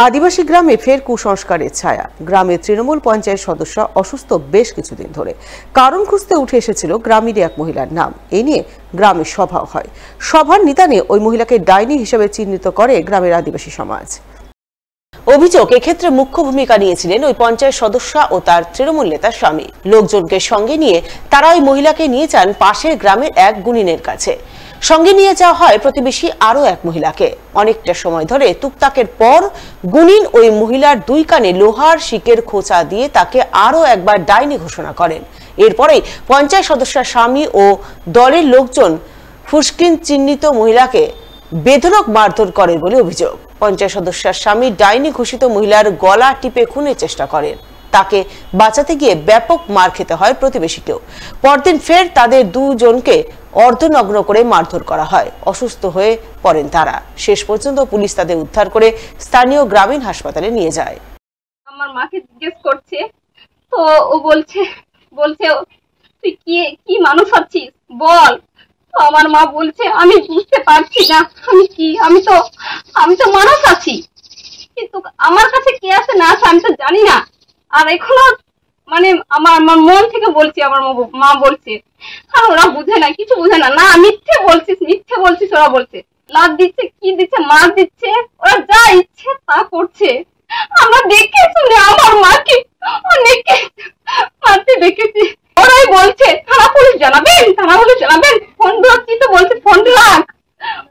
আদিবাসী গ্রামে ফের কুসংস্কারের ছায়া। গ্রামের তৃণমূল পঞ্চায়েত সদস্য অসুস্থ বেশ কিছুদিন ধরে। কারণ খুঁজতে উঠে এসেছিল গ্রামেরই এক মহিলার নাম। এ নিয়ে গ্রামে সভাও হয়। সভার নিদানে ওই মহিলাকে ডাইনি হিসেবে চিহ্নিত করে গ্রামের আদিবাসী সমাজ। অভিযোগ, এক্ষেত্রে মুখ্য ভূমিকা নিয়েছিলেন ওই পঞ্চায়েত সদস্য ও তার তৃণমূল নেতার স্বামী। লোকজনকে সঙ্গে নিয়ে তারা ওই মহিলাকে নিয়ে যান পাশের গ্রামের এক গুণিনের কাছে। সঙ্গে নিয়ে যাওয়া হয় প্রতিবেশী আরো এক মহিলাকে। অনেকটা সময় ধরে টুকটাকের পর গুণিন ওই মহিলার দুই কানে লোহার শিকের খোঁচা দিয়ে তাকে আরো একবার ডাইনি ঘোষণা করেন। এরপরেই পঞ্চায়েত সদস্যের স্বামী ও দলের লোকজন ফুসকিন চিহ্নিত মহিলাকে বেধড়ক মারধর করে বলে অভিযোগ। পঞ্চায়েত সদস্যের স্বামী ডাইনি ঘোষিত মহিলার গলা টিপে খুনের চেষ্টা করেন। তাকে বাঁচাতে গিয়ে ব্যাপক মার খেতে হয় প্রতিবেশীকেও। পরদিন ফের তাদের দুজনকে অর্ধনগ্ন করে মারধর করা হয়। অসুস্থ হয়ে পড়েন তারা। শেষ পর্যন্ত পুলিশ তাদের উদ্ধার করে স্থানীয় গ্রামীণ হাসপাতালে নিয়ে যায়। আমার মাকে জিজ্ঞেস করছে, তো ও বলছে তুই কি মানুষ হচ্ছিস বল। তো আমার মা বলছে, আমি বুঝতে পারছি না আমি তো মানুষ আছি, কিন্তু আমার কাছে কে আছে না আছে আমি তো জানি না। আর এখনো মানে আমার মন থেকে বলছি, আমার মা বলছে, আর ওরা বুঝে না, কিছু বুঝে না। না মিথ্যে বলছিস ওরা বলছে। লাদ দিচ্ছে, কি দিচ্ছে, মার দিচ্ছে, ওরা যা ইচ্ছে তা করছে। আমরা দেখে শুনে আমার মাকে অনেকে মারতে দেখেছি। ওরাই বলছে থানা পুলিশ জানাবেন, ফোন ধরছি তো বলছে ফোন রাখ,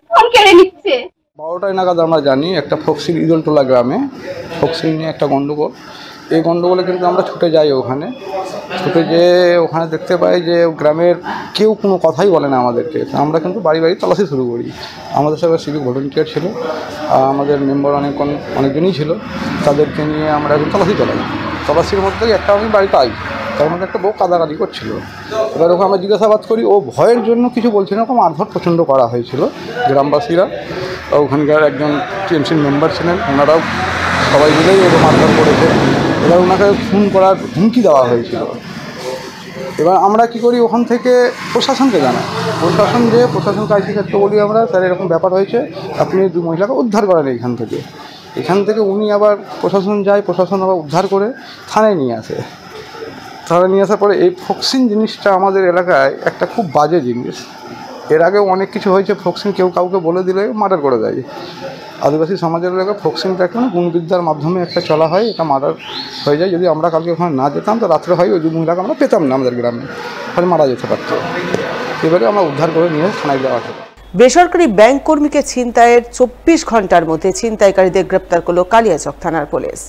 ফোন কেড়ে নিচ্ছে। 12টায় নাগাদ আমরা জানি একটা ফক্সিল ইদলটোলা গ্রামে ফক্সিল নিয়ে একটা গন্ডগোল। এই গন্ডগোলে কিন্তু আমরা ছুটে যাই ওখানে দেখতে পাই যে গ্রামের কেউ কোনো কথাই বলে না আমাদেরকে। আমরা কিন্তু বাড়ি বাড়ি তল্লাশি শুরু করি। আমাদের সঙ্গে সিভিক ভলেন্টিয়ার ছিল, আমাদের মেম্বার অনেকজনই ছিল। তাদেরকে নিয়ে আমরা এখন তল্লাশি চালাই। তল্লাশির মধ্যে একটা আমি বাড়ি পাই, তার মধ্যে একটা বউ কাদাকাদি করছিল। এবার ওখানে আমরা জিজ্ঞাসাবাদ করি, ও ভয়ের জন্য কিছু বলছিল না, মারধর প্রচণ্ড করা হয়েছিল গ্রামবাসীরা। ওখানকার একজন টিএমসির মেম্বার ছিলেন, ওনারাও সবাই মিলেই ওকে মারধর করেছে। এবার ওনাকে খুন করার হুমকি দেওয়া হয়েছিল। এবার আমরা কি করি, ওখান থেকে প্রশাসনকে জানাই। প্রশাসনকে আইসি ক্ষেত্রে বলি আমরা, স্যার এরকম ব্যাপার হয়েছে, আপনি দুই মহিলাকে উদ্ধার করেন এখান থেকে উনি আবার প্রশাসন যায়, প্রশাসন আবার উদ্ধার করে থানায় নিয়ে আসে। থানায় নিয়ে আসার পরে এই ফক্সিন জিনিসটা আমাদের এলাকায় একটা খুব বাজে জিনিস। এর আগেও অনেক কিছু হয়েছে। ফক্সিন কেউ কাউকে বলে দিলে মার্ডার করে দেয়। আদিবাসী সমাজের এলাকায় ফক্সিনটা একটা গুণবিদ্যার মাধ্যমে একটা চলা হয়, এটা মার্ডার হয়ে যায়। যদি আমরা কালকে ওখানে না যেতাম তো রাত্রে হয় ওই দুই মহিলাকে আমরা পেতাম না আমাদের গ্রামে, ফলে মারা যেতে পারত। এবারে আমরা উদ্ধার করে নিয়ে থানায় দেওয়া হতো। বেসরকারি ব্যাংক কর্মীকে ছিনতাইয়ের 24 ঘন্টার মধ্যে ছিনতাইকারীদের গ্রেপ্তার করল কালিয়াচক থানার পুলিশ।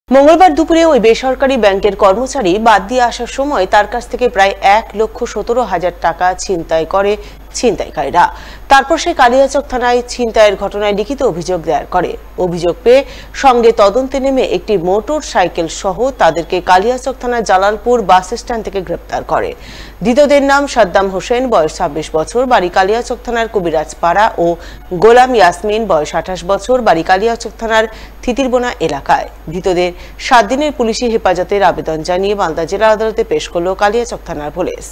মঙ্গলবার দুপুরে ওই বেসরকারি ব্যাংকের কর্মচারী বাদ দিয়ে আসার সময় তার কাছ থেকে প্রায় 1,17,000 টাকা ছিনতাই করে ছিনতাইকারীরা। তারপর সে কালিয়াচক থানায় ছিনতাইয়ের ঘটনায় লিখিত অভিযোগ দায়ের করে। অভিযোগ পেয়ে সঙ্গে তদন্তে নেমে একটি মোটর সাইকেল সহ তাদেরকে কালিয়াচক থানার জালালপুর বাস স্ট্যান্ড থেকে গ্রেপ্তার করে। ধৃতদের নাম সাদ্দাম হোসেন, বয়স 26 বছর, বাড়ি কালিয়াচক থানার কবিরাজপাড়া, ও গোলাম ইয়াসমিন, বয়স 28 বছর, বাড়ি কালিয়াচক থানার থিতিরবোনা এলাকায়। ধৃতদের 7 দিনের পুলিশি হেফাজতের আবেদন জানিয়ে মালদা জেলা আদালতে পেশ করল কালিয়াচক থানার পুলিশ।